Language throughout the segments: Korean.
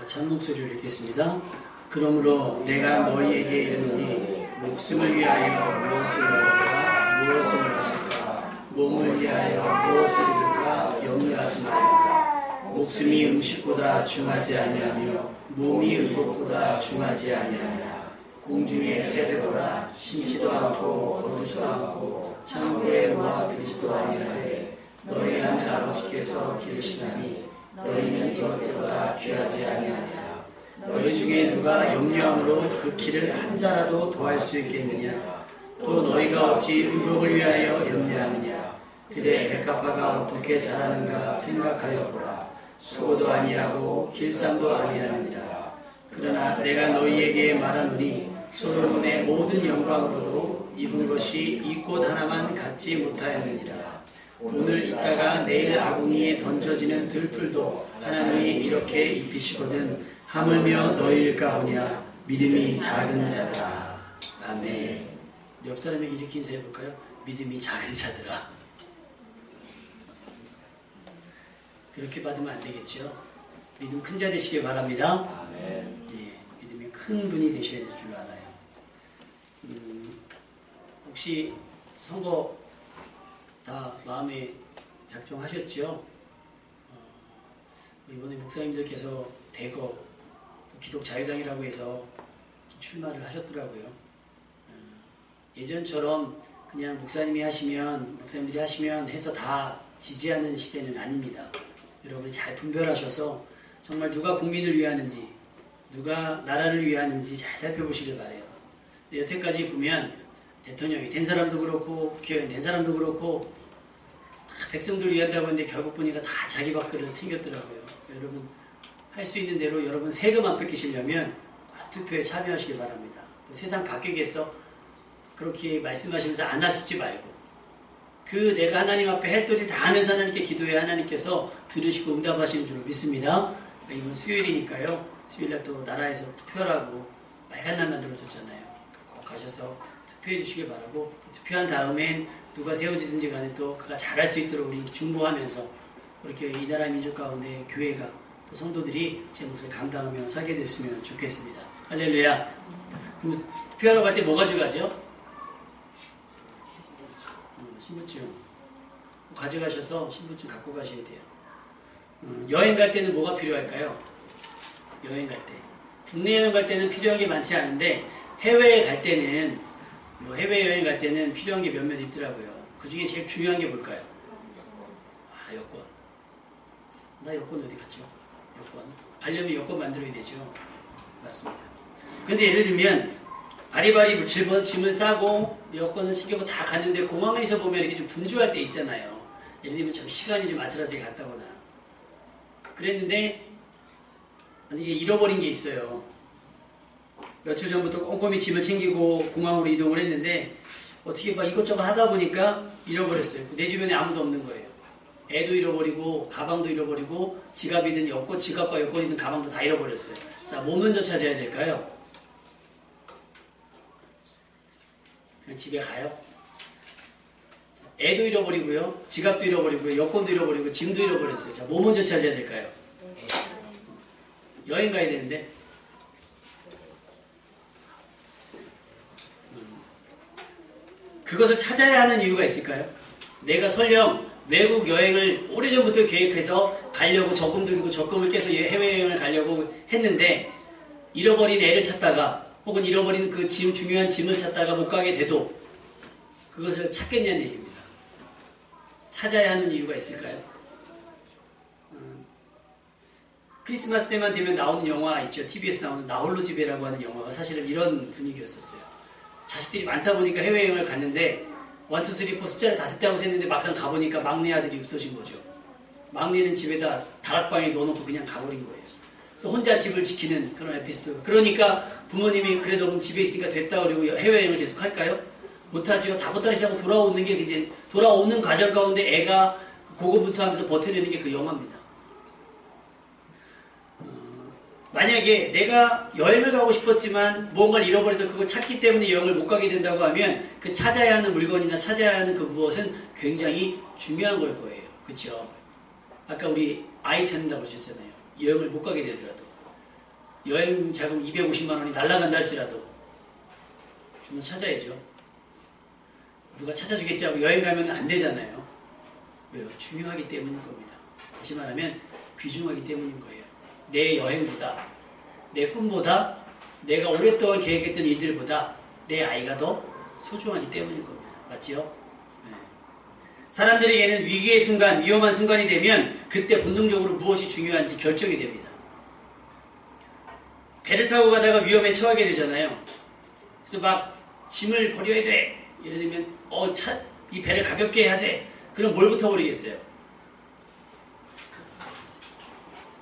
참 목소리를 읽겠습니다. 그러므로 내가 너희에게 이르노니 목숨을 위하여 무엇을 얻을까 무엇을 잃을까 몸을 위하여 무엇을 잃을까 염려하지 말라. 목숨이 음식보다 중하지 아니하며 몸이 의복보다 중하지 아니하냐. 공중의 새를 보라. 심지도 않고 거두지도 않고 창고에 모아두지도 아니하되 너희 하늘 아버지께서 기르시나니 너희는 이것들보다 귀하지 아니하냐. 너희 중에 누가 염려함으로 그 키를 한 자라도 더할 수 있겠느냐. 또 너희가 어찌 의복을 위하여 염려하느냐. 들의 백합화가 어떻게 자라는가 생각하여 보라. 수고도 아니하고 길쌈도 아니하느니라. 그러나 내가 너희에게 말하노니 솔로몬의 모든 영광으로도 입은 것이 이 꽃 하나만 갖지 못하였느니라. 오늘 있다가 내일 아궁이에 던져지는 들풀도 하나님이 이렇게 입히시거든 하물며 너희일까 보냐. 믿음이 작은 자들아. 아멘. 옆 사람에게 이렇게 인사해 볼까요? 믿음이 작은 자들아. 그렇게 받으면 안 되겠죠. 믿음 큰 자 되시길 바랍니다. 아멘. 예, 믿음이 큰 분이 되셔야 될 줄 알아요. 혹시 선거 다 마음에 작정하셨죠? 이번에 목사님들께서 대거 또 기독자유당이라고 해서 출마를 하셨더라고요. 예전처럼 그냥 목사님들이 하시면 해서 다 지지하는 시대는 아닙니다. 여러분이 잘 분별하셔서 정말 누가 국민을 위하는지 누가 나라를 위하는지 잘 살펴보시길 바라요. 여태까지 보면 대통령이 된 사람도 그렇고 국회의원 된 사람도 그렇고 다 백성들 위한다고 했는데 결국 보니까 다 자기 밥그릇을 챙겼더라고요. 여러분 할 수 있는 대로 여러분 세금 안 뺏기시려면 투표에 참여하시길 바랍니다. 세상 각국에서 그렇게 말씀하시면서 안 하시지 말고 그 내가 하나님 앞에 할 도리를 다 하면서 하나님께 기도해 하나님께서 들으시고 응답하시는 줄로 믿습니다. 이번 수요일이니까요. 수요일날 또 나라에서 투표라고 빨간 날 만들어줬잖아요. 꼭 가셔서 투표해 주시길 바라고 투표한 다음엔 누가 세워지든지 간에 또 그가 잘할 수 있도록 우리 중보하면서 이렇게 이 나라 민족 가운데 교회가 또 성도들이 제 몫을 감당하며 살게 됐으면 좋겠습니다. 할렐루야. 투표하러 갈 때 뭐 가져가죠? 신분증 가져가셔서 신분증 갖고 가셔야 돼요. 여행 갈 때는 뭐가 필요할까요? 여행 갈 때 국내 여행 갈 때는 필요한 게 많지 않은데 해외에 갈 때는 해외여행 갈 때는 필요한 게 몇몇 있더라고요. 그 중에 제일 중요한 게 뭘까요? 여권. 나 여권 어디 갔죠? 여권. 가려면 여권 만들어야 되죠. 맞습니다. 근데 예를 들면 바리바리 짐을 싸고 여권을 챙기고 다 갔는데 공항에서 보면 이렇게 좀 분주할 때 있잖아요. 예를 들면 좀 시간이 좀 아슬아슬하게 갔다거나 그랬는데 이게 잃어버린 게 있어요. 며칠 전부터 꼼꼼히 짐을 챙기고 공항으로 이동을 했는데 어떻게 막 이것저것 하다 보니까 잃어버렸어요. 내 주변에 아무도 없는 거예요. 애도 잃어버리고 가방도 잃어버리고 지갑이든 여권, 지갑과 여권이든 가방도 다 잃어버렸어요. 자, 뭐 먼저 찾아야 될까요? 그냥 집에 가요. 애도 잃어버리고요. 지갑도 잃어버리고요. 여권도 잃어버리고 짐도 잃어버렸어요. 자, 뭐 먼저 찾아야 될까요? 여행 가야 되는데 그것을 찾아야 하는 이유가 있을까요? 내가 설령 외국 여행을 오래전부터 계획해서 가려고 저금 들이고 적금을 깨서 해외여행을 가려고 했는데 잃어버린 애를 찾다가 혹은 잃어버린 그 중요한 짐을 찾다가 못 가게 돼도 그것을 찾겠냐는 얘기입니다. 찾아야 하는 이유가 있을까요? 크리스마스 때만 되면 나오는 영화 있죠. TV에서 나오는 나홀로 집에라고 하는 영화가 사실은 이런 분위기였었어요. 자식들이 많다 보니까 해외여행을 갔는데 1, 2, 3, 4 숫자를 5대 하고 샜는데 막상 가보니까 막내 아들이 없어진 거죠. 막내는 집에다 다락방에 넣어놓고 그냥 가버린 거예요. 그래서 혼자 집을 지키는 그런 에피소드. 그러니까 부모님이 그래도 그럼 집에 있으니까 됐다 그러고 해외여행을 계속 할까요? 못하죠. 다 보따리 싸고 돌아오는 게 이제 돌아오는 과정 가운데 애가 그거부터 하면서 버텨내는 게 그 영화입니다. 만약에 내가 여행을 가고 싶었지만 무언가를 잃어버려서 그걸 찾기 때문에 여행을 못 가게 된다고 하면 그 찾아야 하는 물건이나 찾아야 하는 그 무엇은 굉장히 중요한 걸 거예요. 그렇죠? 아까 우리 아이 찾는다고 그러셨잖아요. 여행을 못 가게 되더라도. 여행 자금 250만 원이 날아간다 할지라도 주는 찾아야죠. 누가 찾아주겠지 하고 여행 가면 안 되잖아요. 왜요? 중요하기 때문인 겁니다. 다시 말하면 귀중하기 때문인 거예요. 내 여행보다, 내 꿈보다, 내가 오랫동안 계획했던 일들보다 내 아이가 더 소중하기 때문인 겁니다. 맞지요? 네. 사람들에게는 위기의 순간, 위험한 순간이 되면 그때 본능적으로 무엇이 중요한지 결정이 됩니다. 배를 타고 가다가 위험에 처하게 되잖아요. 그래서 막 짐을 버려야 돼. 예를 들면 이 배를 가볍게 해야 돼. 그럼 뭘부터 버리겠어요?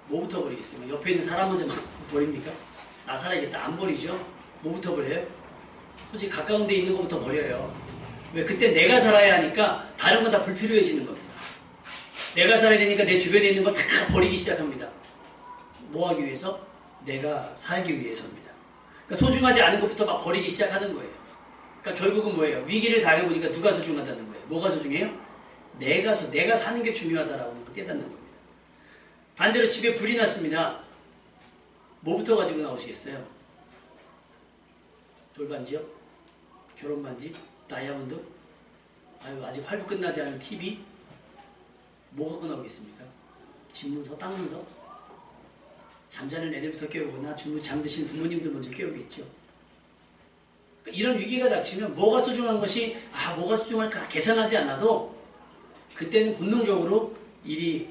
뭐부터 버리겠어요? 옆에 있는 사람 먼저 막 버립니까? 나 살아야겠다. 안 버리죠? 뭐부터 버려요? 솔직히 가까운 데 있는 것부터 버려요. 왜? 그때 내가 살아야 하니까 다른 건 다 불필요해지는 겁니다. 내가 살아야 되니까 내 주변에 있는 걸 다 버리기 시작합니다. 뭐 하기 위해서? 내가 살기 위해서입니다. 그러니까 소중하지 않은 것부터 막 버리기 시작하는 거예요. 그러니까 결국은 뭐예요? 위기를 당해보니까 누가 소중하다는 거예요? 뭐가 소중해요? 내가 사는 게 중요하다라고 깨닫는 겁니다. 반대로 집에 불이 났습니다. 뭐부터 가지고 나오시겠어요? 돌반지요? 결혼반지? 다이아몬드? 아직 활부 끝나지 않은 TV? 뭐 갖고 나오겠습니까? 집문서? 땅문서? 잠자는 애들부터 깨우거나 잠드신 부모님들 먼저 깨우겠죠. 그러니까 이런 위기가 닥치면 뭐가 소중한 것이 뭐가 소중할까 계산하지 않아도 그때는 본능적으로 일이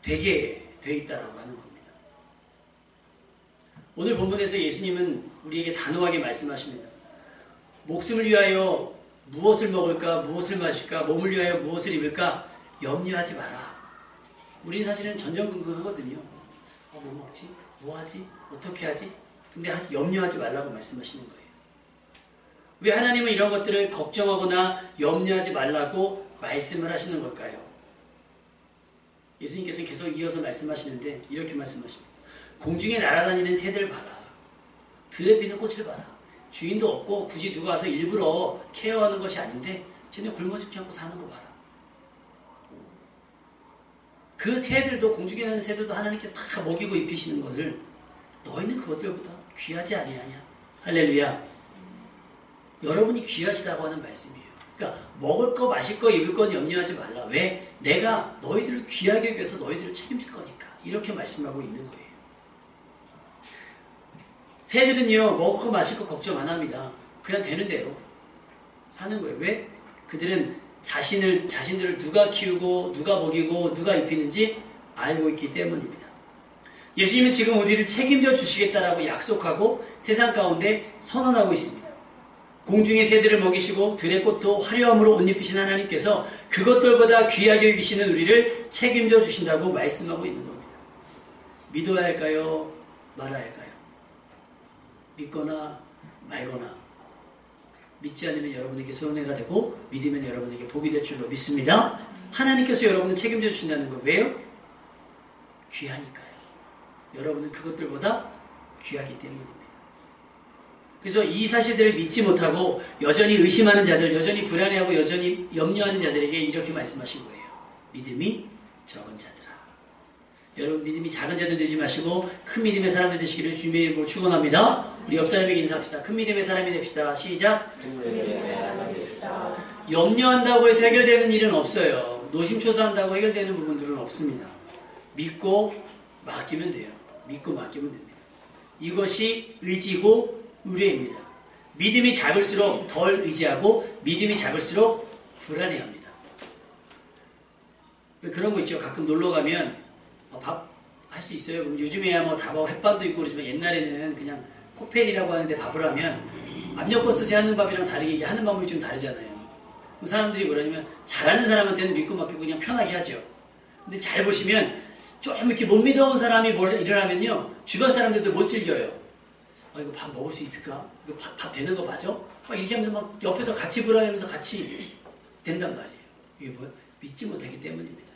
되게 돼 있다라고 하는 겁니다. 오늘 본문에서 예수님은 우리에게 단호하게 말씀하십니다. 목숨을 위하여 무엇을 먹을까, 무엇을 마실까, 몸을 위하여 무엇을 입을까 염려하지 마라. 우리는 사실은 전전긍긍하거든요. 뭐 먹지? 뭐 하지? 어떻게 하지? 근데 염려하지 말라고 말씀하시는 거예요. 왜 하나님은 이런 것들을 걱정하거나 염려하지 말라고 말씀을 하시는 걸까요? 예수님께서는 계속 이어서 말씀하시는데 이렇게 말씀하십니다. 공중에 날아다니는 새들 봐라. 들에 피는 꽃을 봐라. 주인도 없고 굳이 누가 와서 일부러 케어하는 것이 아닌데 쟤네 굶어 죽지 않고 사는 거 봐라. 그 새들도, 공중에 나는 새들도 하나님께서 다 먹이고 입히시는 것을 너희는 그것들보다 귀하지 아니하냐. 할렐루야. 여러분이 귀하시다고 하는 말씀이에요. 그러니까 먹을 거, 마실 거, 입을 건 염려하지 말라. 왜? 내가 너희들을 귀하게 하기 위해서 너희들을 책임질 거니까. 이렇게 말씀하고 있는 거예요. 새들은요, 먹을 거, 마실 거 걱정 안 합니다. 그냥 되는 대로 사는 거예요. 왜? 그들은 자신들을 누가 키우고, 누가 먹이고, 누가 입히는지 알고 있기 때문입니다. 예수님은 지금 우리를 책임져 주시겠다라고 약속하고 세상 가운데 선언하고 있습니다. 공중의 새들을 먹이시고 들의 꽃도 화려함으로 옷 입히신 하나님께서 그것들보다 귀하게 여기시는 우리를 책임져 주신다고 말씀하고 있는 겁니다. 믿어야 할까요? 말아야 할까요? 믿거나 말거나. 믿지 않으면 여러분에게 손해가 되고 믿으면 여러분에게 복이 될 줄로 믿습니다. 하나님께서 여러분을 책임져 주신다는 거 왜요? 귀하니까요. 여러분은 그것들보다 귀하기 때문입니다. 그래서 이 사실들을 믿지 못하고 여전히 의심하는 자들, 여전히 불안해하고 여전히 염려하는 자들에게 이렇게 말씀하신 거예요. 믿음이 적은 자들아. 여러분 믿음이 작은 자들 되지 마시고 큰 믿음의 사람들 되시기를 주님의 이름으로 축원합니다. 우리 옆 사람에게 인사합시다. 큰 믿음의 사람이 됩시다. 시작. 염려한다고 해서 해결되는 일은 없어요. 노심초사한다고 해결되는 부분들은 없습니다. 믿고 맡기면 돼요. 믿고 맡기면 됩니다. 이것이 의지고 의뢰입니다. 믿음이 작을수록 덜 의지하고 믿음이 작을수록 불안해합니다. 그런 거 있죠. 가끔 놀러 가면 밥 할 수 있어요. 그럼 요즘에야 뭐 다방 햇반도 있고 그러지만 옛날에는 그냥 코펠이라고 하는데 밥을 하면 압력밥솥에 하는 밥이랑 다르게 하는 방법이 좀 다르잖아요. 그럼 사람들이 뭐라냐면 잘하는 사람한테는 믿고 맡기고 그냥 편하게 하죠. 근데 잘 보시면 좀 이렇게 못 믿어온 사람이 일어나면요 주변 사람들도 못 즐겨요. 이거 밥 먹을 수 있을까? 이거 밥 되는 거 맞아? 막 이렇게 하면서 막 옆에서 같이 불안해하면서 같이 된단 말이에요. 이게 뭐예요? 믿지 못하기 때문입니다.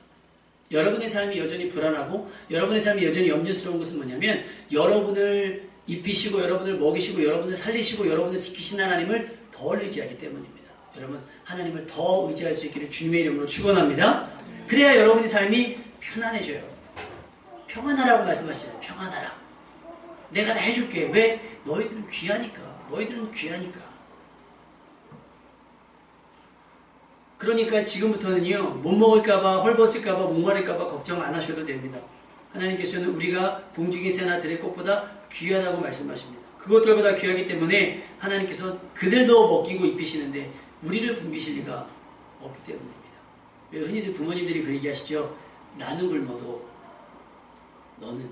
여러분의 삶이 여전히 불안하고 여러분의 삶이 여전히 염려스러운 것은 뭐냐면 여러분을 입히시고 여러분을 먹이시고 여러분을 살리시고 여러분을 지키신 하나님을 덜 의지하기 때문입니다. 여러분 하나님을 더 의지할 수 있기를 주님의 이름으로 축원합니다. 그래야 여러분의 삶이 편안해져요. 평안하라고 말씀하시잖아요. 평안하라. 내가 다 해줄게. 왜? 너희들은 귀하니까. 너희들은 귀하니까. 그러니까 지금부터는요, 못 먹을까봐, 헐벗을까봐, 목마를까봐 걱정 안 하셔도 됩니다. 하나님께서는 우리가 봉중의 새나 들의 꽃보다 귀하다고 말씀하십니다. 그것들보다 귀하기 때문에 하나님께서 그들도 먹이고 입히시는데 우리를 굶기실 리가 없기 때문입니다. 왜 흔히들 부모님들이 그 얘기하시죠? 나는 굶어도 너는.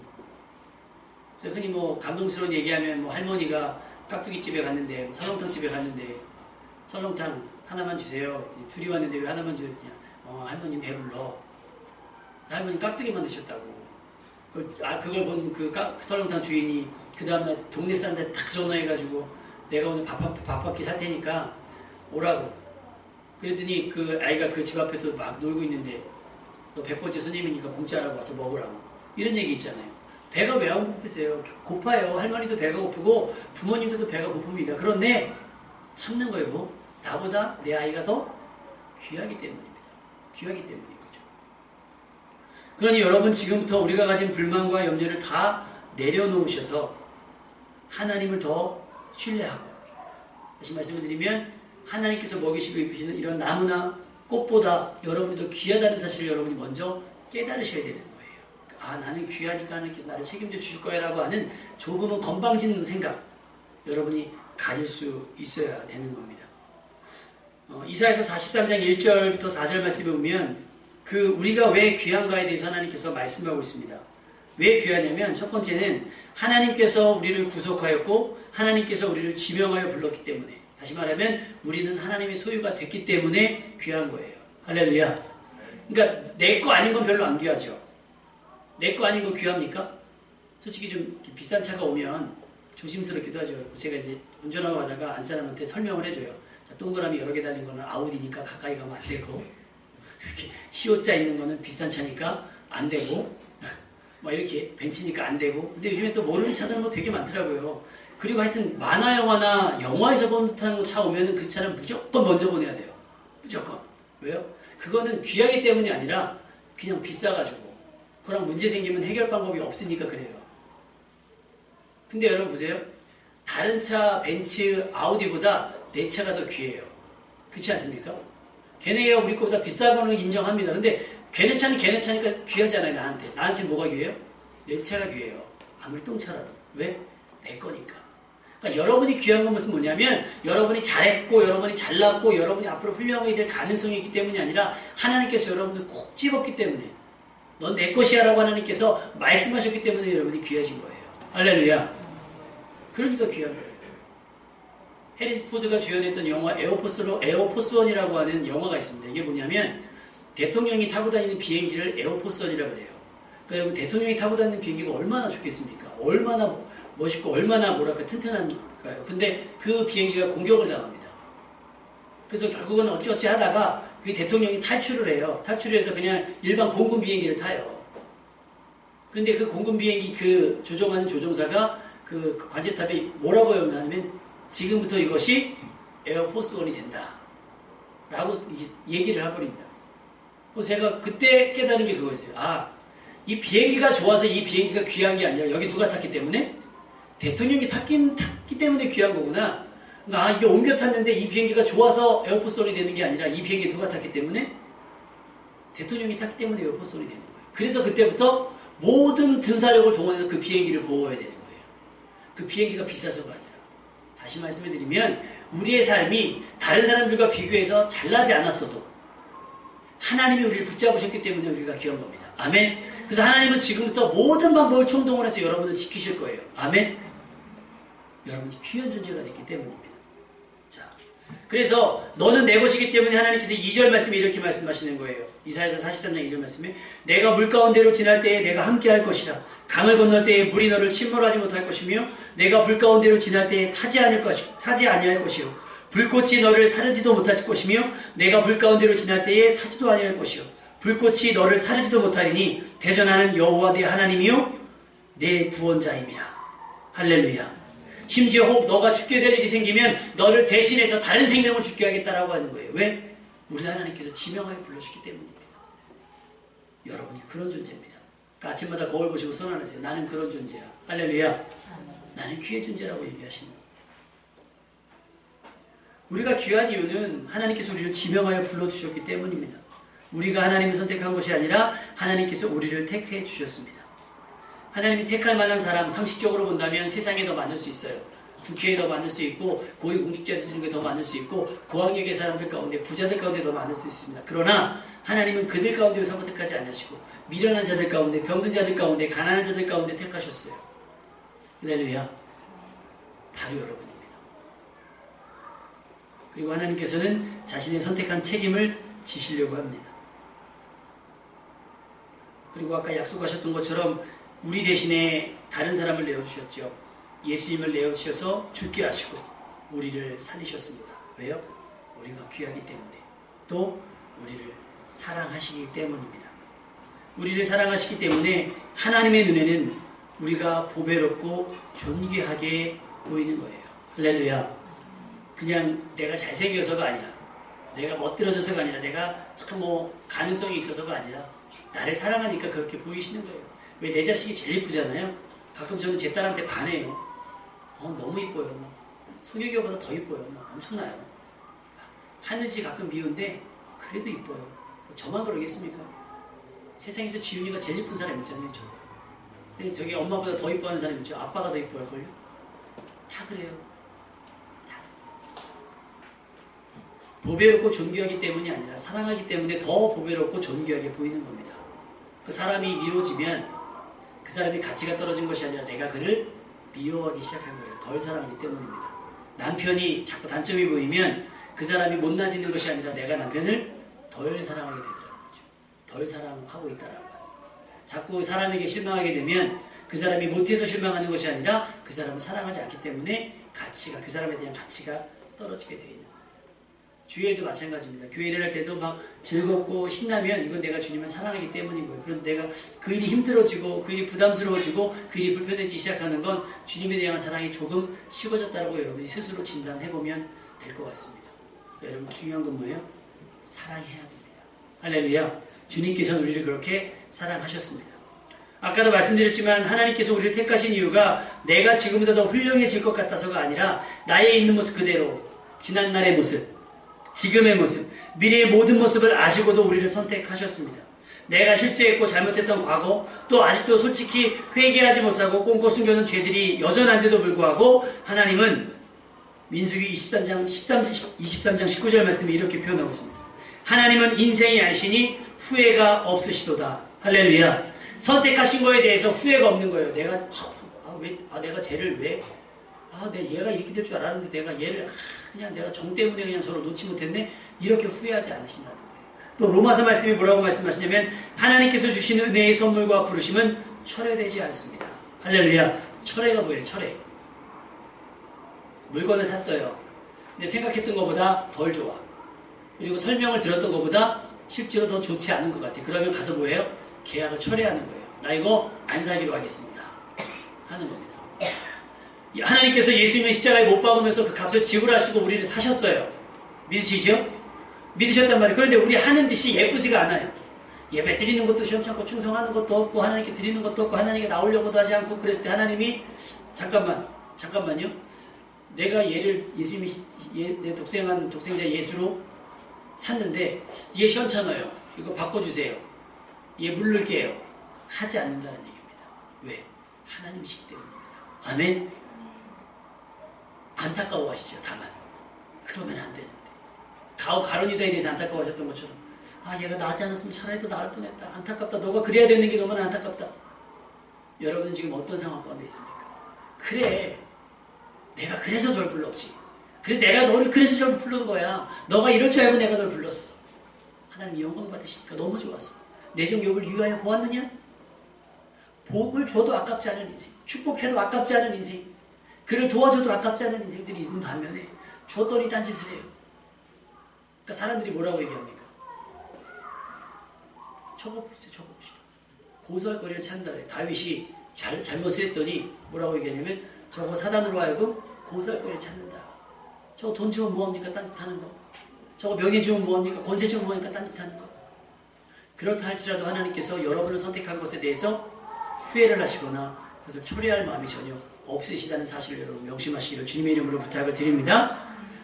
그래서 흔히 뭐 감동스러운 얘기하면 뭐 할머니가 깍두기집에 갔는데, 뭐 설렁탕집에 갔는데 설렁탕 하나만 주세요. 둘이 왔는데 왜 하나만 주셨냐? 할머니 배불러. 할머니 깍두기만 드셨다고. 그걸 본 그 설렁탕 주인이 그 다음날 동네 사람들 딱 전화해가지고 내가 오늘 밥 한 끼 살 테니까 오라고. 그랬더니 그 아이가 그 집 앞에서 막 놀고 있는데 너 100번째 손님이니까 공짜라고 와서 먹으라고. 이런 얘기 있잖아요. 배가 왜 안 고프세요? 고파요. 할머니도 배가 고프고 부모님들도 배가 고픕니다. 그런데 참는 거예요. 뭐? 나보다 내 아이가 더 귀하기 때문입니다. 귀하기 때문인 거죠. 그러니 여러분 지금부터 우리가 가진 불만과 염려를 다 내려놓으셔서 하나님을 더 신뢰하고, 다시 말씀을 드리면 하나님께서 먹이시고 입히시는 이런 나무나 꽃보다 여러분이 더 귀하다는 사실을 여러분이 먼저 깨달으셔야 되는 거예요. 아, 나는 귀하니까 하나님께서 나를 책임져 주실 거야 라고 하는 조금은 건방진 생각 여러분이 가질 수 있어야 되는 겁니다. 이사야서 43장 1절부터 4절 말씀에 보면 우리가 왜 귀한가에 대해서 하나님께서 말씀하고 있습니다. 왜 귀하냐면 첫 번째는 하나님께서 우리를 구속하였고 하나님께서 우리를 지명하여 불렀기 때문에, 다시 말하면 우리는 하나님의 소유가 됐기 때문에 귀한 거예요. 할렐루야. 그러니까 내 거 아닌 건 별로 안 귀하죠. 내 거 아닌 거 귀합니까? 솔직히 좀 비싼 차가 오면 조심스럽기도 하죠. 제가 이제 운전하고 가다가 안 사람한테 설명을 해줘요. 자, 동그라미 여러 개 달린 거는 아우디니까 가까이 가면 안 되고, 이렇게 시옷자 있는 거는 비싼 차니까 안 되고, 뭐 이렇게 벤츠니까 안 되고. 근데 요즘에 또 모르는 차들은 뭐 되게 많더라고요. 그리고 하여튼 만화 영화나 영화에서 본 듯한 차 오면은 그 차는 무조건 먼저 보내야 돼요. 무조건. 왜요? 그거는 귀하기 때문이 아니라 그냥 비싸가지고 그랑 문제 생기면 해결 방법이 없으니까 그래요. 근데 여러분 보세요. 다른 차 벤츠 아우디보다 내 차가 더 귀해요. 그렇지 않습니까? 걔네가 우리 거보다 비싼 거는 인정합니다. 근데 걔네 차는 걔네 차니까 귀하잖아요. 나한테 뭐가 귀해요? 내 차가 귀해요. 아무리 똥차라도. 왜? 내 거니까. 그러니까 여러분이 귀한 건 무슨 뭐냐면 여러분이 잘했고 여러분이 잘났고 여러분이 앞으로 훌륭하게 될 가능성이 있기 때문이 아니라 하나님께서 여러분들 콕 집었기 때문에, 넌 내 것이야 라고 하나님께서 말씀하셨기 때문에 여러분이 귀해진 거예요. 할렐루야. 그러니까 귀한 거예요. 해리스 포드가 주연했던 영화 에어포스원이라고 하는 영화가 있습니다. 이게 뭐냐면 대통령이 타고 다니는 비행기를 에어포스원이라고 그래요. 그러니까 대통령이 타고 다니는 비행기가 얼마나 좋겠습니까? 얼마나 멋있고 얼마나 뭐랄까 튼튼한가요? 근데 그 비행기가 공격을 당합니다. 그래서 결국은 어찌어찌 하다가 그 대통령이 탈출을 해요. 탈출을 해서 그냥 일반 공군 비행기를 타요. 근데 그 공군 비행기 그 조종하는 조종사가 그 관제탑이 뭐라고 하냐면 지금부터 이것이 에어포스원이 된다 라고 얘기를 해버립니다. 그래서 제가 그때 깨달은 게 그거였어요. 아, 이 비행기가 좋아서 이 비행기가 귀한 게 아니라 여기 누가 탔기 때문에? 대통령이 탔기 때문에 귀한 거구나. 그러니까 아, 이게 옮겨 탔는데 이 비행기가 좋아서 에어포스원이 되는 게 아니라 이 비행기 누가 탔기 때문에? 대통령이 탔기 때문에 에어포스원이 되는 거예요. 그래서 그때부터 모든 군사력을 동원해서 그 비행기를 보호해야 되는 거예요. 그 비행기가 비싸서가 아니라. 다시 말씀해 드리면 우리의 삶이 다른 사람들과 비교해서 잘나지 않았어도 하나님이 우리를 붙잡으셨기 때문에 우리가 귀한 겁니다. 아멘. 그래서 하나님은 지금부터 모든 방법을 총동원해서 여러분을 지키실 거예요. 아멘. 여러분이 귀한 존재가 됐기 때문입니다. 자, 그래서 너는 내 것이기 때문에 하나님께서 2절 말씀에 이렇게 말씀하시는 거예요. 이사야서 43장 2절 말씀에 내가 물 가운데로 지날 때에 내가 함께 할 것이라. 강을 건널 때에 물이 너를 침몰하지 못할 것이며 내가 불 가운데로 지날 때에 타지 아니할 것이요 불꽃이 너를 사르지도 못할 것이며 내가 불 가운데로 지날 때에 타지도 아니할 것이요 불꽃이 너를 사르지도 못하리니 대전하는 여호와 내 하나님이요 내 구원자임이라. 할렐루야. 심지어 혹 너가 죽게 될 일이 생기면 너를 대신해서 다른 생명을 죽게 하겠다라고 하는 거예요. 왜? 우리 하나님께서 지명하여 불러주기 때문입니다. 여러분이 그런 존재입니다. 그러니까 아침마다 거울 보시고 선언하세요. 나는 그런 존재야. 할렐루야. 나는 귀한 존재라고 얘기하시는 거예요. 우리가 귀한 이유는 하나님께서 우리를 지명하여 불러주셨기 때문입니다. 우리가 하나님을 선택한 것이 아니라 하나님께서 우리를 택해 주셨습니다. 하나님이 택할 만한 사람, 상식적으로 본다면 세상에 더 많을 수 있어요. 국회에 더 많을 수 있고 고위공직자들 중에 더 많을 수 있고 고학력의 사람들 가운데 부자들 가운데 더 많을 수 있습니다. 그러나 하나님은 그들 가운데로 선택하지 않으시고 미련한 자들 가운데, 병든 자들 가운데, 가난한 자들 가운데 택하셨어요. 할렐루야. 바로 여러분입니다. 그리고 하나님께서는 자신의 선택한 책임을 지시려고 합니다. 그리고 아까 약속하셨던 것처럼 우리 대신에 다른 사람을 내어주셨죠. 예수님을 내어주셔서 죽게 하시고 우리를 살리셨습니다. 왜요? 우리가 귀하기 때문에, 또 우리를 사랑하시기 때문입니다. 우리를 사랑하시기 때문에 하나님의 눈에는 우리가 보배롭고 존귀하게 보이는 거예요. 할렐루야. 그냥 내가 잘생겨서가 아니라, 내가 멋들어져서가 아니라, 내가 참 가능성이 있어서가 아니라 나를 사랑하니까 그렇게 보이시는 거예요. 왜? 내 자식이 제일 이쁘잖아요. 가끔 저는 제 딸한테 반해요. 너무 이뻐요. 송혜교보다 더 이뻐요. 엄청나요. 하늘씨 가끔 미운데 그래도 이뻐요. 저만 그러겠습니까? 세상에서 지훈이가 제일 이쁜 사람 있잖아요. 저. 근데 저기 엄마보다 더 이뻐하는 사람 있죠. 아빠가 더 이뻐할걸요? 다 그래요. 다. 보배롭고 존귀하기 때문이 아니라 사랑하기 때문에 더 보배롭고 존귀하게 보이는 겁니다. 그 사람이 미워지면 그 사람이 가치가 떨어진 것이 아니라 내가 그를 미워하기 시작한 거예요. 덜 사랑하기 때문입니다. 남편이 자꾸 단점이 보이면 그 사람이 못나지는 것이 아니라 내가 남편을 덜 사랑하게 되더라고요. 덜 사랑하고 있다라고 하는 거예요. 자꾸 사람에게 실망하게 되면 그 사람이 못해서 실망하는 것이 아니라 그 사람을 사랑하지 않기 때문에 그 사람에 대한 가치가 떨어지게 되어 있는 거예요. 주일도 마찬가지입니다. 교회를 할 때도 막 즐겁고 신나면 이건 내가 주님을 사랑하기 때문인 거예요. 그런데 내가 그 일이 힘들어지고 그 일이 부담스러워지고 그 일이 불편해지기 시작하는 건 주님에 대한 사랑이 조금 식어졌다고 여러분이 스스로 진단해보면 될 것 같습니다. 여러분 중요한 건 뭐예요? 사랑해야 됩니다. 할렐루야. 주님께서는 우리를 그렇게 사랑하셨습니다. 아까도 말씀드렸지만 하나님께서 우리를 택하신 이유가 내가 지금보다 더 훌륭해질 것 같아서가 아니라 나의 있는 모습 그대로 지난날의 모습, 지금의 모습, 미래의 모든 모습을 아시고도 우리를 선택하셨습니다. 내가 실수했고 잘못했던 과거, 또 아직도 솔직히 회개하지 못하고 꽁꽁 숨겨놓은 죄들이 여전한데도 불구하고 하나님은 민수기 23장 19절 말씀이 이렇게 표현하고 있습니다. 하나님은 인생이 아니시니 후회가 없으시도다. 할렐루야. 선택하신 거에 대해서 후회가 없는 거예요. 내가 쟤를 왜 얘가 이렇게 될 줄 알았는데 내가 얘를 그냥 내가 정 때문에 그냥 저를 놓지 못했네. 이렇게 후회하지 않으신다는 거예요. 또 로마서 말씀이 뭐라고 말씀하시냐면 하나님께서 주신 은혜의 선물과 부르심은 철회되지 않습니다. 할렐루야. 철회가 뭐예요? 철회. 물건을 샀어요. 근데 생각했던 것보다 덜 좋아. 그리고 설명을 들었던 것보다 실제로 더 좋지 않은 것 같아. 그러면 가서 뭐예요? 계약을 철회하는 거예요. 나 이거 안 사기로 하겠습니다. 하는 겁니다. 하나님께서 예수님의 십자가에 못 박으면서 그 값을 지불하시고 우리를 사셨어요. 믿으시죠? 믿으셨단 말이에요. 그런데 우리 하는 짓이 예쁘지가 않아요. 예배 드리는 것도 시원찮고 충성하는 것도 없고 하나님께 드리는 것도 없고 하나님께 나오려고도 하지 않고 그랬을 때 하나님이 잠깐만요. 내가 예수님이 내 독생자 예수로 샀는데 얘 시원찮아요. 이거 바꿔주세요. 얘 물를게요. 하지 않는다는 얘기입니다. 왜? 하나님이시기 때문입니다. 아멘. 안타까워하시죠. 다만 그러면 안 되는데 가론유다에 대해서 안타까워하셨던 것처럼 얘가 나지 않았으면 차라리 더 나을 뻔했다. 안타깝다. 너가 그래야 되는 게 너무나 안타깝다. 여러분은 지금 어떤 상황 가운데 있습니까? 그래 내가 그래서 널 불렀지. 그래 내가 너를 그래서 널 부른 거야. 너가 이럴 줄 알고 내가 널 불렀어. 하나님 영광 받으시니까 너무 좋아서 내 종 욥을 위하여 보았느냐? 복을 줘도 아깝지 않은 인생, 축복해도 아깝지 않은 인생, 그를 도와줘도 아깝지 않은 인생들이 있는 반면에 줬더니 딴짓을 해요. 그러니까 사람들이 뭐라고 얘기합니까? 저거 봅시다. 고소할 거리를 찾는다 그래. 다윗이 잘못을 했더니 뭐라고 얘기하냐면 저거 사단으로 하여금 고소할 거리를 찾는다. 저거 돈 주면 뭐합니까? 딴짓하는 거. 저거 명예 주면 뭐합니까? 권세 주면 뭐합니까? 딴짓하는 거. 그렇다 할지라도 하나님께서 여러분을 선택한 것에 대해서 후회를 하시거나 그것을 처리할 마음이 전혀 없으시다는 사실을 여러분 명심하시기를 주님의 이름으로 부탁을 드립니다.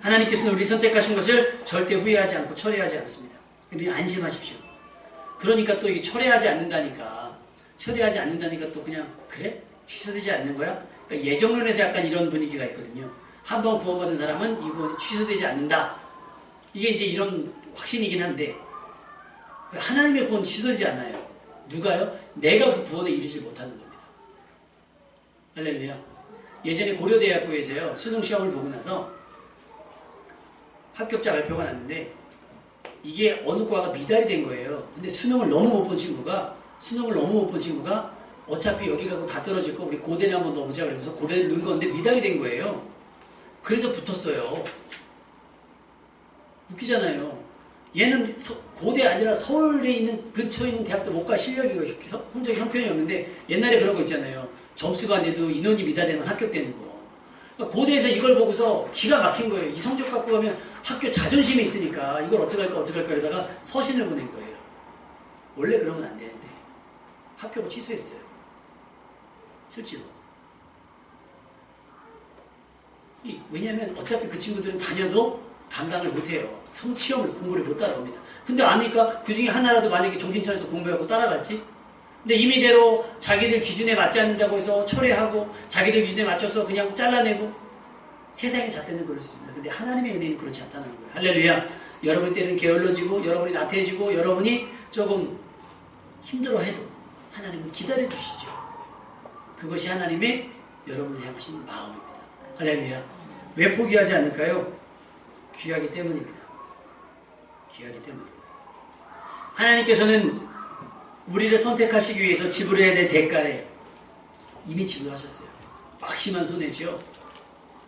하나님께서는 우리 선택하신 것을 절대 후회하지 않고 철회하지 않습니다. 우리 안심하십시오. 그러니까 또 이게 철회하지 않는다니까 또 그냥 그래? 취소되지 않는 거야? 그러니까 예정론에서 약간 이런 분위기가 있거든요. 한 번 구원받은 사람은 이 구원이 취소되지 않는다. 이게 이제 이런 확신이긴 한데 하나님의 구원은 취소되지 않아요. 누가요? 내가 그 구원에 이르지 못하는 겁니다. 할렐루야. 예전에 고려대학교에서요 수능시험을 보고 나서 합격자 발표가 났는데 이게 어느 과가 미달이 된 거예요. 근데 수능을 너무 못 본 친구가 어차피 여기 가고 다 떨어질 거 우리 고대를 한번 넣어보자 그러면서 고대를 넣은 건데 미달이 된 거예요. 그래서 붙었어요. 웃기잖아요. 얘는 고대 아니라 서울에 있는 근처에 있는 대학도 못 갈 실력이 성적이 형편이 없는데 옛날에 그런 거 있잖아요. 점수가 안 돼도 인원이 미달되면 합격되는 거. 그러니까 고대에서 이걸 보고서 기가 막힌 거예요. 이 성적 갖고 가면 학교 자존심이 있으니까 이걸 어떻게 할까 이러다가 서신을 보낸 거예요. 원래 그러면 안 되는데 합격을 취소했어요. 실제로. 왜냐하면 어차피 그 친구들은 다녀도 감당을 못해요. 시험을 공부를 못 따라옵니다. 근데 아니까 그 중에 하나라도 만약에 정신 차려서 공부하고 따라갈지? 근데 임의대로 자기들 기준에 맞지 않는다고 해서 철회하고 자기들 기준에 맞춰서 그냥 잘라내고 세상의 잣대는 그럴 수 있습니다. 근데 하나님의 은혜는 그렇지 않다는 거예요. 할렐루야. 여러분 때는 게을러지고 여러분이 나태해지고 여러분이 조금 힘들어해도 하나님은 기다려주시죠. 그것이 하나님의 여러분을 향하신 마음입니다. 할렐루야. 왜 포기하지 않을까요? 귀하기 때문입니다. 귀하기 때문입니다. 하나님께서는 우리를 선택하시기 위해서 지불해야 될 대가에 이미 지불하셨어요. 막심한 손해죠.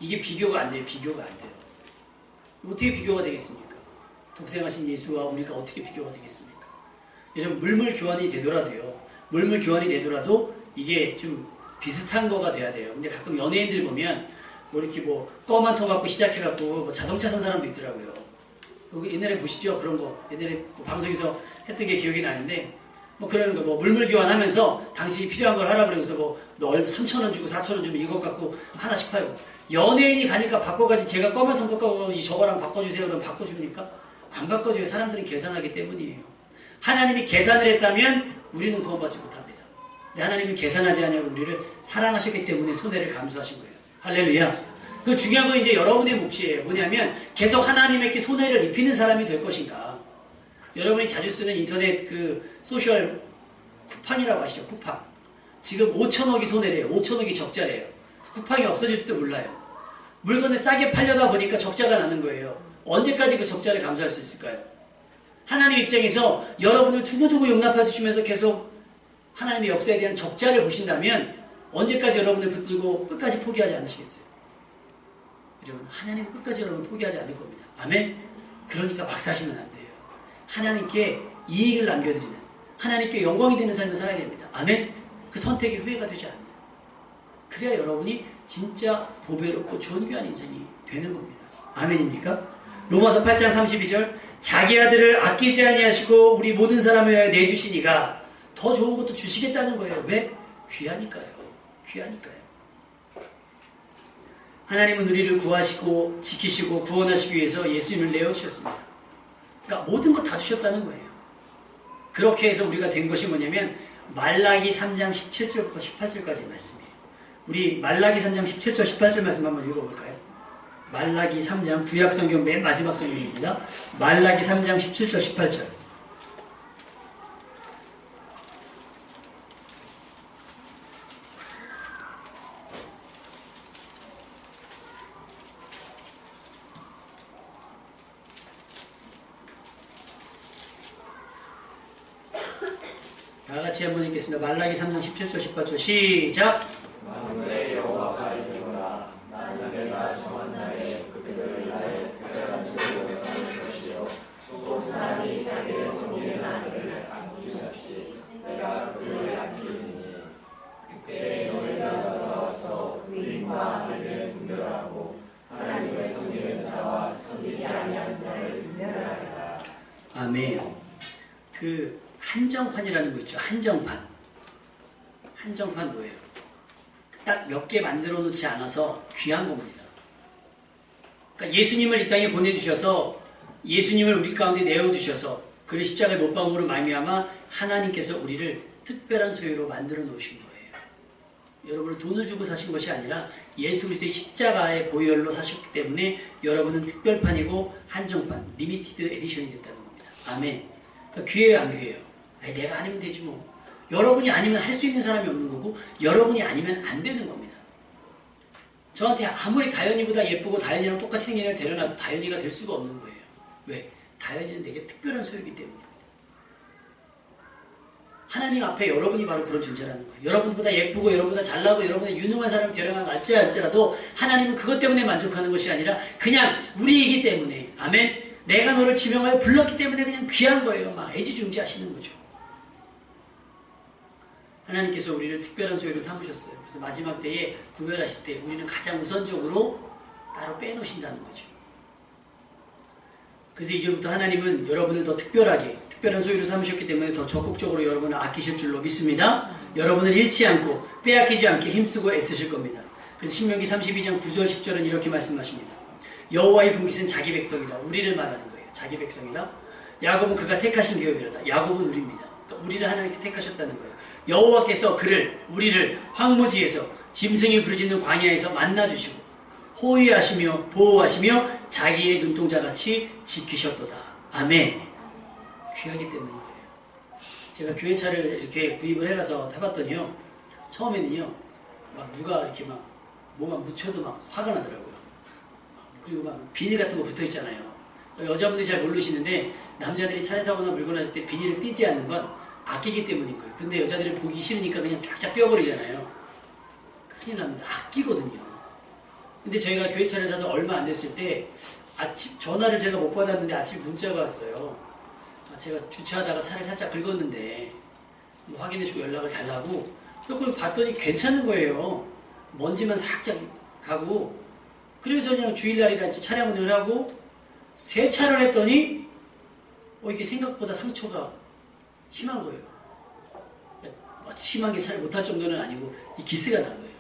이게 비교가 안 돼요. 비교가 안 돼요. 어떻게 비교가 되겠습니까? 독생하신 예수와 우리가 어떻게 비교가 되겠습니까? 여러분 물물 교환이 되더라도 이게 좀 비슷한 거가 돼야 돼요. 근데 가끔 연예인들 보면 뭐 이렇게 뭐 껌 한 통 갖고 시작해갖고 뭐 자동차 산 사람도 있더라고요. 옛날에 보시죠? 그런 거. 옛날에 방송에서 했던 게 기억이 나는데 뭐 그러는 거, 뭐 물물 교환하면서 당신이 필요한 걸 하라 그러면서 뭐 너 3,000원 주고 4,000원 주면 이거 갖고 하나씩 팔고 연예인이 가니까 바꿔가지 제가 껌 한 통 갖고 저거랑 바꿔주세요 그러면 바꿔줍니까? 안 바꿔줘요. 사람들은 계산하기 때문이에요. 하나님이 계산을 했다면 우리는 구원받지 못합니다. 근데 하나님은 계산하지 않냐고 우리를 사랑하셨기 때문에 손해를 감수하신 거예요. 할렐루야. 그 중요한 건 이제 여러분의 몫이에요. 뭐냐면 계속 하나님에게 손해를 입히는 사람이 될 것인가. 여러분이 자주 쓰는 인터넷 그 소셜 쿠팡이라고 아시죠? 쿠팡. 지금 5천억이 손해래요. 5천억이 적자래요. 쿠팡이 없어질지도 몰라요. 물건을 싸게 팔려다 보니까 적자가 나는 거예요. 언제까지 그 적자를 감수할 수 있을까요? 하나님 입장에서 여러분을 두고두고 용납해 주시면서 계속 하나님의 역사에 대한 적자를 보신다면 언제까지 여러분을 붙들고 끝까지 포기하지 않으시겠어요? 여러분 하나님은 끝까지 여러분을 포기하지 않을 겁니다. 아멘? 그러니까 막 사시면 안 돼요. 하나님께 이익을 남겨드리는 하나님께 영광이 되는 삶을 살아야 됩니다. 아멘? 그 선택이 후회가 되지 않는 그래야 여러분이 진짜 보배롭고 존귀한 인생이 되는 겁니다. 아멘입니까? 로마서 8장 32절 자기 아들을 아끼지 아니하시고 우리 모든 사람을 위하여 내주시니가 더 좋은 것도 주시겠다는 거예요. 왜? 귀하니까요. 귀하니까요. 하나님은 우리를 구하시고 지키시고 구원하시기 위해서 예수님을 내어주셨습니다. 그러니까 모든 거 다 주셨다는 거예요. 그렇게 해서 우리가 된 것이 뭐냐면 말라기 3장 17절부터 18절까지의 말씀이에요. 우리 말라기 3장 17절 18절 말씀 한번 읽어볼까요? 말라기 3장 구약성경 맨 마지막 성경입니다. 말라기 3장 17절 18절 다 같이 한번 읽겠습니다. 말라기 3장 17절 18절 시작. 만군의 여호와가 이르노라 나는 내가 정한 날에 그들을 위하여 특별한 수고를 쌓을 것이요 또 사람이 자기의 성인의 아들을 아끼시옵시 내가 그를 아끼리니 그때 너희가 돌아와서 부인과 아내를 분별하고 하나님의 섬기는 자와 섬기지 아니한 자를 분별하리라. 아멘. 한정판이라는 거 있죠. 한정판. 한정판 뭐예요? 딱 몇 개 만들어 놓지 않아서 귀한 겁니다. 그러니까 예수님을 이 땅에 보내주셔서 예수님을 우리 가운데 내어주셔서 그를 십자가에 못 박음으로 말미암아 하나님께서 우리를 특별한 소유로 만들어 놓으신 거예요. 여러분은 돈을 주고 사신 것이 아니라 예수 그리스도의 십자가의 보혈로 사셨기 때문에 여러분은 특별판이고 한정판, 리미티드 에디션이 됐다는 겁니다. 아멘. 그러니까 귀해요, 안 귀해요? 내가 아니면 되지 뭐. 여러분이 아니면 할 수 있는 사람이 없는 거고 여러분이 아니면 안 되는 겁니다. 저한테 아무리 다현이보다 예쁘고 다현이랑 똑같이 생긴 애를 데려놔도 다현이가 될 수가 없는 거예요. 왜? 다현이는 되게 특별한 소유이기 때문에. 하나님 앞에 여러분이 바로 그런 존재라는 거예요. 여러분보다 예쁘고 여러분보다 잘나고 여러분보다 유능한 사람을 데려가면 할지라도 하나님은 그것 때문에 만족하는 것이 아니라 그냥 우리이기 때문에, 아멘, 내가 너를 지명하여 불렀기 때문에 그냥 귀한 거예요. 막 애지중지하시는 거죠. 하나님께서 우리를 특별한 소유로 삼으셨어요. 그래서 마지막 때에 구별하실 때 우리는 가장 우선적으로 따로 빼놓으신다는 거죠. 그래서 이제부터 하나님은 여러분을 더 특별하게, 특별한 소유로 삼으셨기 때문에 더 적극적으로 여러분을 아끼실 줄로 믿습니다. 여러분을 잃지 않고 빼앗기지 않게 힘쓰고 애쓰실 겁니다. 그래서 신명기 32장 9절 10절은 이렇게 말씀하십니다. 여호와의 분깃은 자기 백성이라. 우리를 말하는 거예요. 자기 백성이라. 야곱은 그가 택하신 기업이라다. 야곱은 우리입니다. 그러니까 우리를 하나님께서 택하셨다는 거예요. 여호와께서 우리를 황무지에서 짐승이 부르짖는 광야에서 만나주시고 호위하시며 보호하시며 자기의 눈동자같이 지키셨도다. 아멘. 귀하기 때문인 거예요. 제가 교회차를 이렇게 구입을 해가서 타봤더니요, 처음에는요 막 누가 이렇게 막 뭐만 묻혀도 막 화가 나더라고요. 그리고 막 비닐 같은 거 붙어 있잖아요. 여자분들이 잘 모르시는데 남자들이 차를 사거나 물건 하실 때 비닐을 띄지 않는 건 아끼기 때문인 거예요. 근데 여자들이 보기 싫으니까 그냥 쫙쫙 띄워버리잖아요. 큰일 납니다. 아끼거든요. 근데 저희가 교회차를 사서 얼마 안 됐을 때 아침 전화를 제가 못 받았는데 아침에 문자가 왔어요. 제가 주차하다가 차를 살짝 긁었는데 뭐 확인해주고 연락을 달라고. 그리고 봤더니 괜찮은 거예요. 먼지만 살짝 가고. 그래서 그냥 주일날이라 차량 운전을 하고 세차를 했더니 이게 생각보다 상처가 심한 거예요. 심한 게 차를 못할 정도는 아니고 이 기스가 난 거예요.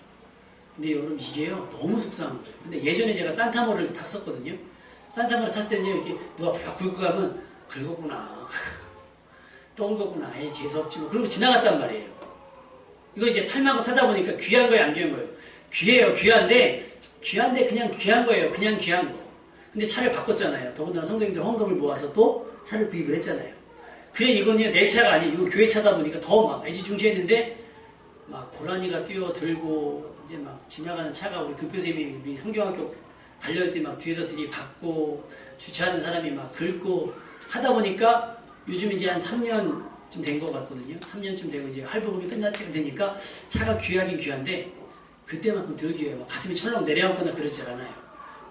근데 여러분 이게요 너무 속상한 거예요. 근데 예전에 제가 산타모를 탔었거든요. 산타모를 탔을 때는요 이렇게 누가 막 긁고 가면 긁었구나 또 긁었구나 에이 재수없지 뭐 그러고 지나갔단 말이에요. 이거 이제 탈마고 타다 보니까 귀한 거예요, 안 귀한 거예요? 귀해요. 귀한데 그냥 귀한 거예요. 그냥 귀한 거. 근데 차를 바꿨잖아요. 더군다나 성도님들 헌금을 모아서 또 차를 구입을 했잖아요. 그냥 이거는 내 차가 아니에요. 이거 교회 차다 보니까 더 막 애지중지했는데 막 고라니가 뛰어들고 이제 막 지나가는 차가 우리 급교생님이 우리 성경학교 달려올 때 막 뒤에서 들이받고 주차하는 사람이 막 긁고 하다 보니까 요즘 이제 한 3년쯤 된 것 같거든요. 3년쯤 되고 이제 할부금이 끝날 때가 되니까 차가 귀하긴 귀한데 그때만큼 덜 귀해요. 막 가슴이 철렁 내려앉거나 그러질 않아요.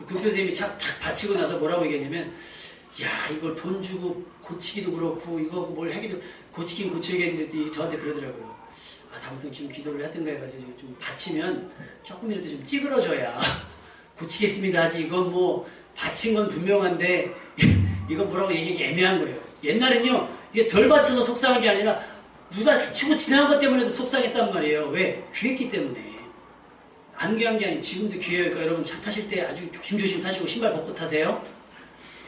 급교생님이 차 탁 받치고 나서 뭐라고 얘기하냐면 야 이걸 돈 주고 고치기도 그렇고 이거 뭘 하기도 고치긴 고쳐야겠는데 저한테 그러더라고요. 다음부터 지금 기도를 하든가 해가지고 좀 다치면 조금이라도 좀 찌그러져야 고치겠습니다 하지. 이건 뭐 받친 건 분명한데 이건 뭐라고 얘기하기 애매한 거예요. 옛날엔요 이게 덜 받쳐서 속상한 게 아니라 누가 스치고 지나간 것 때문에도 속상했단 말이에요. 왜? 귀했기 때문에. 안 귀한 게 아니에요. 지금도 귀해요. 그러니까 여러분 차 타실 때 아주 조심조심 타시고 신발 벗고 타세요.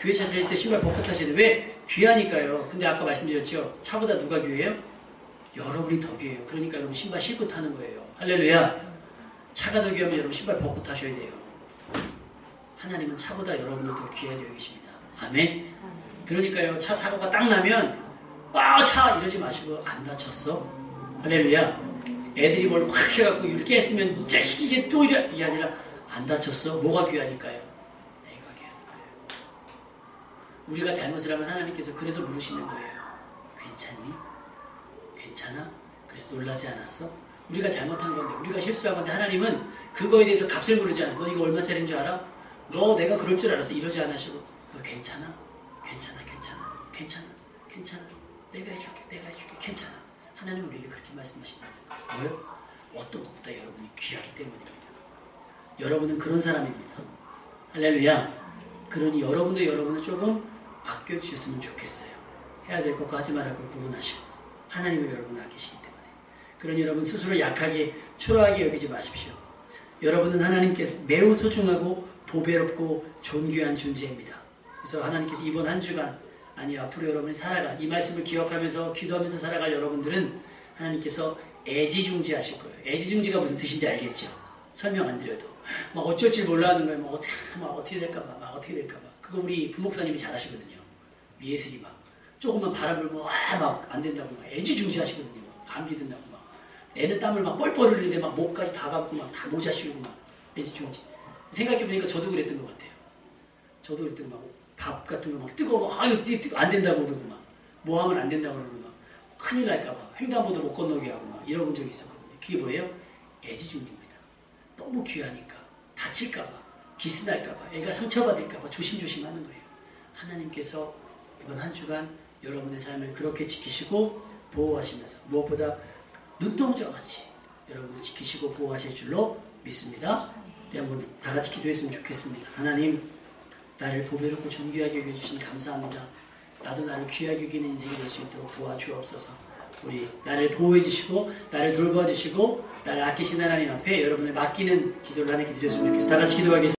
교회 차 타실 때 신발 벗고 타셔야 돼요. 왜? 귀하니까요. 근데 아까 말씀드렸죠. 차보다 누가 귀해요? 여러분이 더 귀해요. 그러니까 여러분 신발 신고 타는 거예요. 할렐루야. 차가 더 귀하면 여러분 신발 벗고 타셔야 돼요. 하나님은 차보다 여러분을 더 귀하게 여기십니다. 아멘. 그러니까요. 차 사고가 딱 나면 차 이러지 마시고 안 다쳤어? 할렐루야. 애들이 뭘 확 해갖고 이렇게 했으면 이 자식이 이게 또 이게 아니라 안 다쳤어? 뭐가 귀하니까요? 내가 귀하니까요. 우리가 잘못을 하면 하나님께서 그래서 물으시는 거예요. 괜찮니? 괜찮아? 그래서 놀라지 않았어? 우리가 잘못한 건데 우리가 실수한 건데 하나님은 그거에 대해서 값을 물으지 않았어. 너 이거 얼마짜리인 줄 알아? 너 내가 그럴 줄 알았어. 이러지 않으시고 너 괜찮아? 괜찮아 내가 해줄게 괜찮아. 하나님은 우리에게 그렇게 말씀하신다. 왜요? 어떤 것보다 여러분이 귀하기 때문입니다. 여러분은 그런 사람입니다. 할렐루야. 그러니 여러분도 여러분을 조금 아껴주셨으면 좋겠어요. 해야 될 것과 하지 말할 것 구분하시고 하나님은 여러분을 아끼시기 때문에. 그러니 여러분 스스로 약하게 초라하게 여기지 마십시오. 여러분은 하나님께서 매우 소중하고 보배롭고 존귀한 존재입니다. 그래서 하나님께서 이번 한 주간, 아니 앞으로 여러분이 살아갈, 이 말씀을 기억하면서 기도하면서 살아갈 여러분들은 하나님께서 애지중지하실 거예요. 애지중지가 무슨 뜻인지 알겠죠? 설명 안 드려도 막 어쩔 줄 몰라하는 거예요. 어떻게 될까봐, 막 어떻게 될까봐. 그거 우리 부목사님이 잘 하시거든요. 예술이 막 조금만 바람 불고 막 안 된다고 막 애지중지하시거든요. 감기 든다고 막 애는 땀을 막 뻘뻘 흘리는데 막 목까지 다 감고 막 다 모자 씌우고 막 애지중지. 생각해보니까 저도 그랬던 것 같아요. 저도 그랬던 막 밥 같은 거 막 뜨거워 안 된다고 그러고 막 뭐 하면 안 된다고 그러고 막 큰일 날까봐 횡단보도 못 건너게 하고 막 이런 적이 있었거든요. 그게 뭐예요? 애지중지입니다. 너무 귀하니까 다칠까봐, 기스날까봐, 애가 상처받을까봐 조심조심 하는 거예요. 하나님께서 이번 한 주간 여러분의 삶을 그렇게 지키시고 보호하시면서 무엇보다 눈동자와 같이 여러분을 지키시고 보호하실 줄로 믿습니다. 우리 한번 다 같이 기도했으면 좋겠습니다. 하나님, 나를 보배롭고 존귀하게 여겨주시니 감사합니다. 나도 나를 귀하게 여기는 인생이 될 수 있도록 도와주옵소서. 우리 나를 보호해 주시고 나를 돌봐 주시고 나를 아끼신 하나님 앞에 여러분을 맡기는 기도를 하나님께 드렸으면 좋겠습니다. 다 같이 기도하겠습니다.